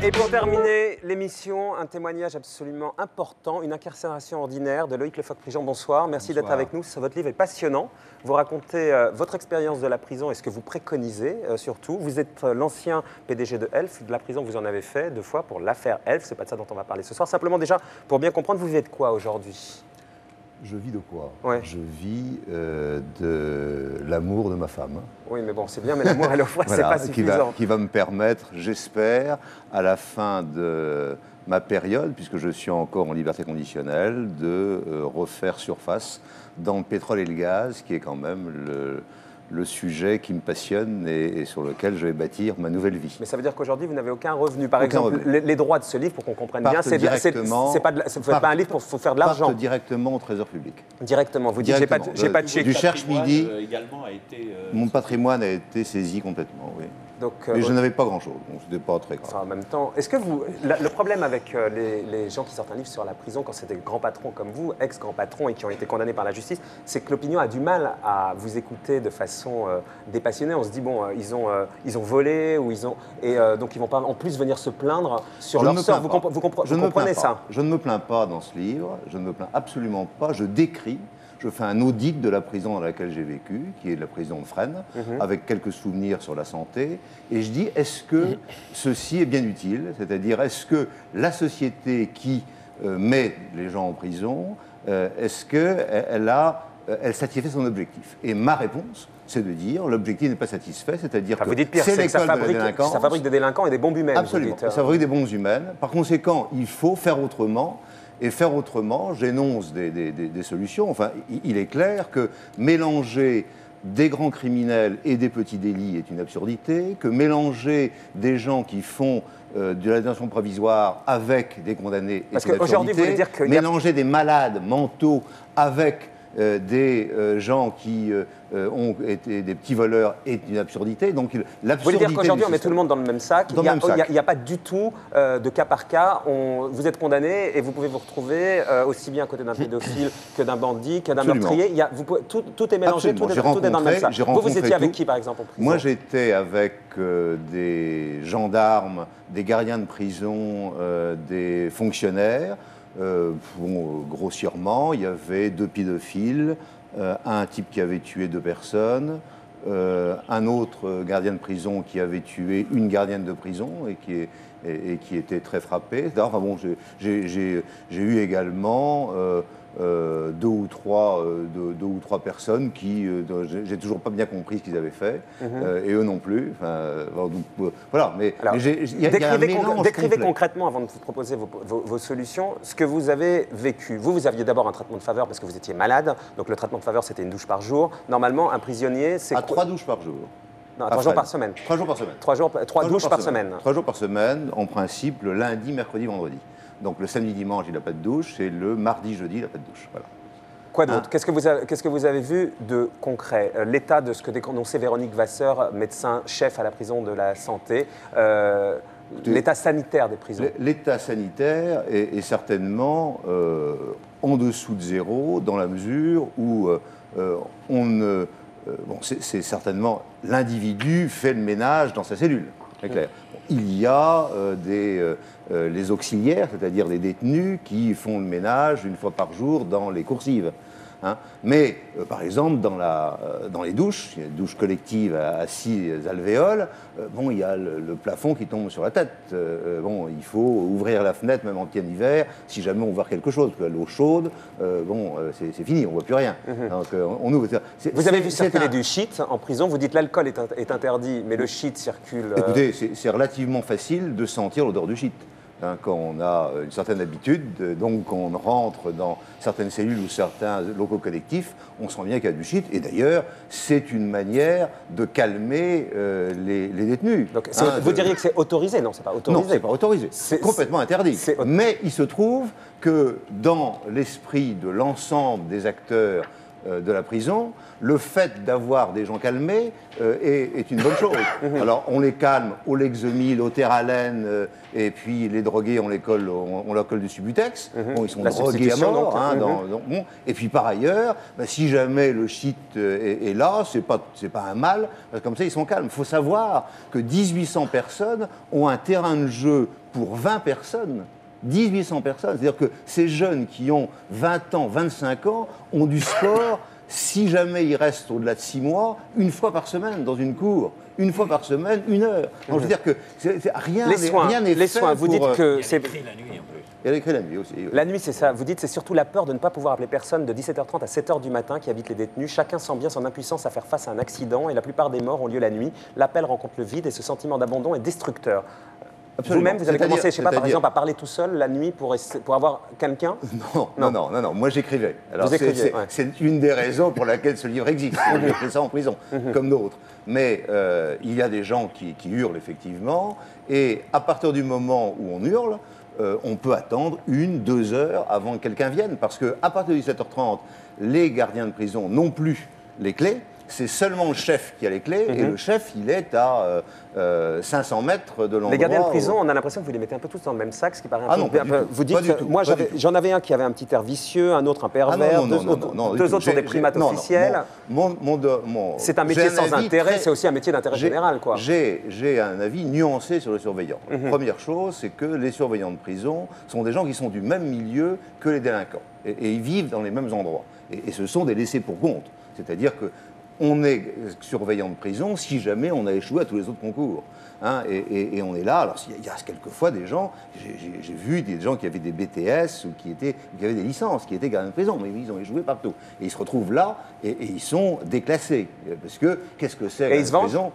Et pour terminer l'émission, un témoignage absolument important, une incarcération ordinaire de Loïc Lefoc-Prigent. Bonsoir, merci d'être avec nous. Votre livre est passionnant. Vous racontez votre expérience de la prison et ce que vous préconisez surtout. Vous êtes l'ancien PDG de Elf, de la prison vous en avez fait 2 fois pour l'affaire Elf. C'est pas de ça dont on va parler ce soir. Simplement déjà, pour bien comprendre, vous vivez de quoi aujourd'hui? Je vis de quoi? Ouais. Je vis de l'amour de ma femme. Oui, mais bon, c'est bien, mais l'amour et le foie, Voilà, c'est pas suffisant. qui va me permettre, j'espère, à la fin de ma période, puisque je suis encore en liberté conditionnelle, de refaire surface dans le pétrole et le gaz, qui est quand même le sujet qui me passionne et sur lequel je vais bâtir ma nouvelle vie. Mais ça veut dire qu'aujourd'hui, vous n'avez aucun revenu. Par exemple, les droits de ce livre, pour qu'on comprenne bien, c'est pas un livre pour faire de l'argent. Partent directement au Trésor public. Directement. Vous dites, j'ai pas de chèque. Du Cherche-Midi, également a été, mon patrimoine a été saisi complètement, oui. Donc, mais je n'avais pas grand-chose, donc ce n'était pas très grave. Enfin, en même temps, est-ce que vous... Le problème avec les gens qui sortent un livre sur la prison, quand c'est des grands patrons comme vous, ex-grands patrons et qui ont été condamnés par la justice, c'est que l'opinion a du mal à vous écouter de façon dépassionnée. On se dit, bon, ils ont volé, ou ils ont... Et donc, ils vont pas en plus venir se plaindre sur leur sort. Vous comprenez ça? Je ne me plains pas dans ce livre, je ne me plains absolument pas, je décris. Je fais un audit de la prison dans laquelle j'ai vécu, qui est la prison de Fresnes, avec quelques souvenirs sur la santé. Et je dis, est-ce que ceci est bien utile? C'est-à-dire, est-ce que la société qui met les gens en prison, est-ce qu'elle satisfait son objectif? Et ma réponse, c'est de dire, l'objectif n'est pas satisfait, c'est-à-dire que c'est l'école de la délinquance. Ça fabrique des délinquants et des bombes humaines. Absolument, ça fabrique des bombes humaines. Par conséquent, il faut faire autrement. Et faire autrement, j'énonce des solutions. Enfin, il est clair que mélanger des grands criminels et des petits délits est une absurdité, que mélanger des gens qui font de la détention provisoire avec des condamnés est une absurdité. Mélanger des malades mentaux avec des gens qui ont été des petits voleurs est une absurdité. Donc l'absurdité. Vous voulez dire qu'aujourd'hui on met tout le monde dans le même sac? Il n'y a pas du tout de cas par cas. Vous êtes condamné et vous pouvez vous retrouver aussi bien à côté d'un pédophile que d'un bandit, que d'un meurtrier. Tout est mélangé, tout est dans le même sac. Vous étiez avec qui par exemple en prison? Moi j'étais avec des gendarmes, des gardiens de prison, des fonctionnaires. Grossièrement, il y avait 2 pédophiles, un type qui avait tué 2 personnes, un autre gardien de prison qui avait tué une gardienne de prison et qui était très frappé. Enfin bon, j'ai eu également 2 ou 3 personnes qui, j'ai toujours pas bien compris ce qu'ils avaient fait, et eux non plus. Enfin, donc, voilà, mais il y a un mélange décrivez concrètement, avant de vous proposer vos solutions, ce que vous avez vécu. Vous aviez d'abord un traitement de faveur parce que vous étiez malade, donc le traitement de faveur c'était une douche par jour. Normalement, un prisonnier, c'est... 3 douches par jour. Non, 3 jours par semaine. 3 jours par semaine. 3 douches par semaine. 3 jours par semaine, en principe, le lundi, mercredi, vendredi. Donc le samedi, dimanche, il n'a pas de douche, et le mardi, jeudi, il n'a pas de douche. Voilà. Quoi d'autre? Qu'est-ce que vous avez vu de concret? L'état de ce que dénonçait Véronique Vasseur, médecin chef à la prison de la santé, l'état sanitaire des prisons. L'état sanitaire est certainement en dessous de zéro, dans la mesure où c'est certainement l'individu fait le ménage dans sa cellule, c'est clair. Il y a les auxiliaires, c'est-à-dire des détenus qui font le ménage 1 fois par jour dans les coursives. Mais, par exemple, dans les douches, il y a une douche collective à 6 alvéoles, il y a le plafond qui tombe sur la tête. Il faut ouvrir la fenêtre, même en plein hiver, si jamais on voit quelque chose. Parce que l'eau chaude, c'est fini, on ne voit plus rien. Donc, on ouvre. Vous avez vu circuler du shit en prison, vous dites l'alcool est interdit, mais le shit circule... Écoutez, c'est relativement facile de sentir l'odeur du shit. Quand on a une certaine habitude, donc on rentre dans certaines cellules ou certains locaux collectifs, on sent bien qu'il y a du shit. Et d'ailleurs, c'est une manière de calmer les détenus. Donc, vous diriez que c'est autorisé? Non, c'est pas autorisé. Non, c'est pas autorisé. C'est complètement interdit. Mais il se trouve que dans l'esprit de l'ensemble des acteurs de la prison, le fait d'avoir des gens calmés est une bonne chose. Alors, on les calme au Lexomil, au Terralène, et puis les drogués, on leur colle du Subutex. Bon, ils sont drogués à mort. Bon. Et puis, par ailleurs, si jamais le shit est là, c'est pas un mal, parce que comme ça, ils sont calmes. Il faut savoir que 1800 personnes ont un terrain de jeu pour 20 personnes. 1800 personnes. C'est-à-dire que ces jeunes qui ont 20 ans, 25 ans, ont du sport, si jamais ils restent au-delà de 6 mois, une fois par semaine dans une cour. Une fois par semaine, 1 heure. Donc, je veux dire que rien n'est fait. Les soins, vous dites que c'est... la nuit en plus. Elle a écrit la nuit aussi. Oui. La nuit, c'est ça. Vous dites c'est surtout la peur de ne pas pouvoir appeler personne de 17h30 à 7h du matin qui habitent les détenus. Chacun sent bien son impuissance à faire face à un accident et la plupart des morts ont lieu la nuit. L'appel rencontre le vide et ce sentiment d'abandon est destructeur. Vous-même, vous avez commencé, je sais pas, par exemple, à parler tout seul la nuit pour avoir quelqu'un? Non. Moi, j'écrivais. Alors, ouais. c'est une des raisons pour laquelle ce livre existe. J'ai fait ça en prison, comme d'autres. Mais il y a des gens qui hurlent, effectivement. Et à partir du moment où on hurle, on peut attendre 1-2 heures avant que quelqu'un vienne. Parce qu'à partir de 17h30, les gardiens de prison n'ont plus les clés. C'est seulement le chef qui a les clés, et le chef, il est à 500 mètres de l'endroit. Les gardiens de prison, on a l'impression que vous les mettez un peu tous dans le même sac, ce qui paraît un peu... Non, pas du tout. Vous dites, moi j'en avais un qui avait un petit air vicieux, un autre un pervers, deux autres sont des primates officiels. C'est un métier sans intérêt, c'est aussi un métier d'intérêt général, quoi. J'ai un avis nuancé sur les surveillants. Première chose, c'est que les surveillants de prison sont des gens qui sont du même milieu que les délinquants, et ils vivent dans les mêmes endroits. Et ce sont des laissés pour compte. C'est-à-dire que on est surveillant de prison si jamais on a échoué à tous les autres concours. Et on est là. Alors, il y a quelquefois des gens, j'ai vu des gens qui avaient des BTS ou qui avaient des licences, qui étaient gardiens de prison, mais ils ont échoué partout. Et ils se retrouvent là et ils sont déclassés. Parce que, qu'est-ce que c'est la prison ?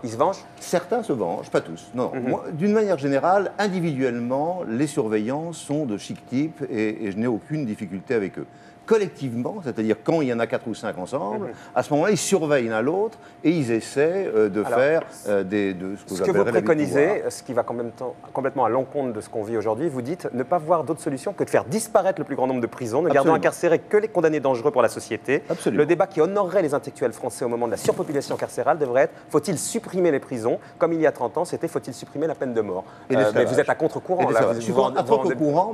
Ils se vengent ? Certains se vengent, pas tous. Non. D'une manière générale, individuellement, les surveillants sont de chic type et je n'ai aucune difficulté avec eux. Collectivement, c'est-à-dire quand il y en a 4 ou 5 ensemble, à ce moment-là, ils surveillent l'un l'autre et ils essaient de faire ce que vous préconisez, ce qui va complètement à l'encontre de ce qu'on vit aujourd'hui, vous dites ne pas voir d'autre solution que de faire disparaître le plus grand nombre de prisons, ne gardant incarcérés que les condamnés dangereux pour la société. Absolument. Le débat qui honorerait les intellectuels français au moment de la surpopulation carcérale devrait être faut-il supprimer les prisons? Comme il y a 30 ans, c'était faut-il supprimer la peine de mort? Mais vous êtes à contre-courant. Je suis à contre-courant,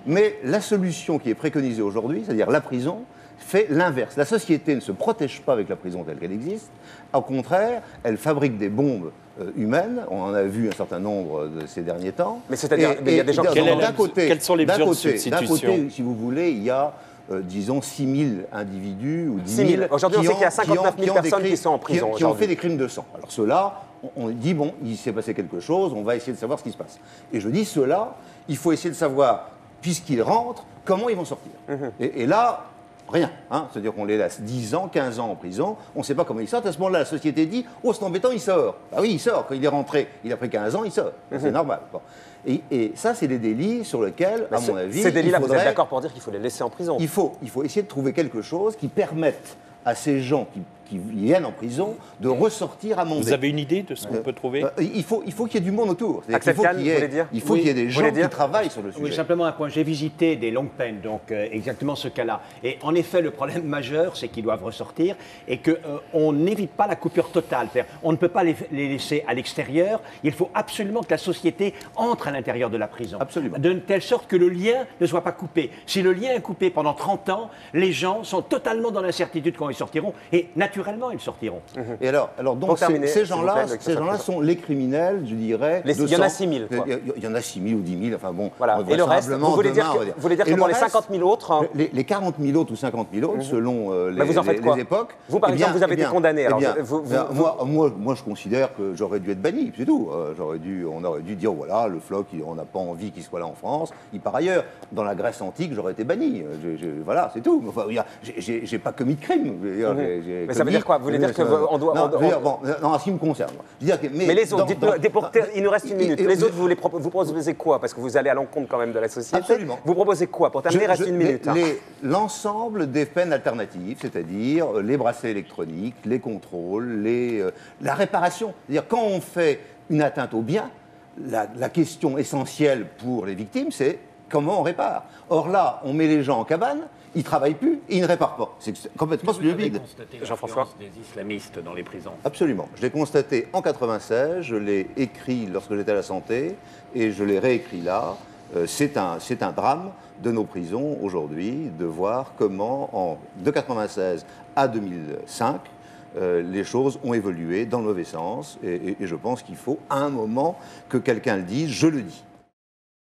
mais la solution qui est préconisée aujourd'hui, c'est-à-dire la prison, fait l'inverse. La société ne se protège pas avec la prison telle qu'elle existe. Au contraire, elle fabrique des bombes humaines. On en a vu un certain nombre de ces derniers temps. Mais c'est-à-dire, il y a des gens qui... Quelles sont les mesures de substitution? D'un côté, si vous voulez, il y a, disons, 6 000 individus ou 10 000... Aujourd'hui, on sait qu'il y a 59 000 personnes qui sont en prison. Qui ont fait des crimes de sang. Alors ceux-là, on dit, bon, il s'est passé quelque chose, on va essayer de savoir ce qui se passe. Et je dis, ceux-là, il faut essayer de savoir, puisqu'ils rentrent, comment ils vont sortir. Et là... Rien. C'est-à-dire qu'on les laisse 10 ans, 15 ans en prison, on ne sait pas comment ils sortent. À ce moment-là, la société dit « Oh, c'est embêtant, il sort ». Ah oui, il sort. Quand il est rentré, il a pris 15 ans, il sort. C'est normal. Bon. Et ça, c'est des délits sur lesquels, à mon avis... Ces délits-là, vous êtes d'accord pour dire qu'il faut les laisser en prison? Il faut essayer de trouver quelque chose qui permette à ces gens qui viennent en prison de ressortir à monter. Vous avez une idée de ce qu'on peut trouver? Il faut qu'il y ait du monde autour. Il faut qu'il y ait des gens qui travaillent sur le sujet. Oui, simplement un point. J'ai visité des longues peines, donc exactement ce cas-là. Et en effet, le problème majeur, c'est qu'ils doivent ressortir et qu'on n'évite pas la coupure totale. On ne peut pas les laisser à l'extérieur. Il faut absolument que la société entre à l'intérieur de la prison. Absolument. De telle sorte que le lien ne soit pas coupé. Si le lien est coupé pendant 30 ans, les gens sont totalement dans l'incertitude quand ils sortiront. Et naturellement, ils sortiront. Et alors donc ces gens-là sont les criminels, je dirais. Il y en a 6 000. Il y en a 6 000 ou 10 000. Enfin bon. Voilà. Et le reste, vous voulez dire que pour les 50 000 autres, les 40 000 autres ou 50 000 autres, selon les époques. Vous, par exemple, vous avez été condamné. Moi, je considère que j'aurais dû être banni, c'est tout. On aurait dû dire voilà, le floc, on n'a pas envie qu'il soit là en France. Par ailleurs, dans la Grèce antique, j'aurais été banni. Voilà, c'est tout. Enfin, j'ai pas commis de crime. Mais ça veut dire quoi? Vous voulez dire qu'on doit... Non, en ce qui me concerne. Mais les autres, il nous reste une minute. Les autres, vous proposez quoi? Parce que vous allez à l'encontre quand même de la société. Absolument. Vous proposez quoi? Pour terminer, il reste une minute. L'ensemble des peines alternatives, c'est-à-dire les bracelets électroniques, les contrôles, la réparation. C'est-à-dire quand on fait une atteinte au bien, la question essentielle pour les victimes, c'est comment on répare. Or là, on met les gens en cabane, ils ne travaillent plus et ils ne réparent pas. C'est complètement stupide. Jean-François, des islamistes dans les prisons. Absolument. Je l'ai constaté en 96, je l'ai écrit lorsque j'étais à la santé et je l'ai réécrit là. C'est un drame de nos prisons aujourd'hui de voir comment, de 96 à 2005, les choses ont évolué dans le mauvais sens. Et je pense qu'il faut à un moment que quelqu'un le dise, je le dis.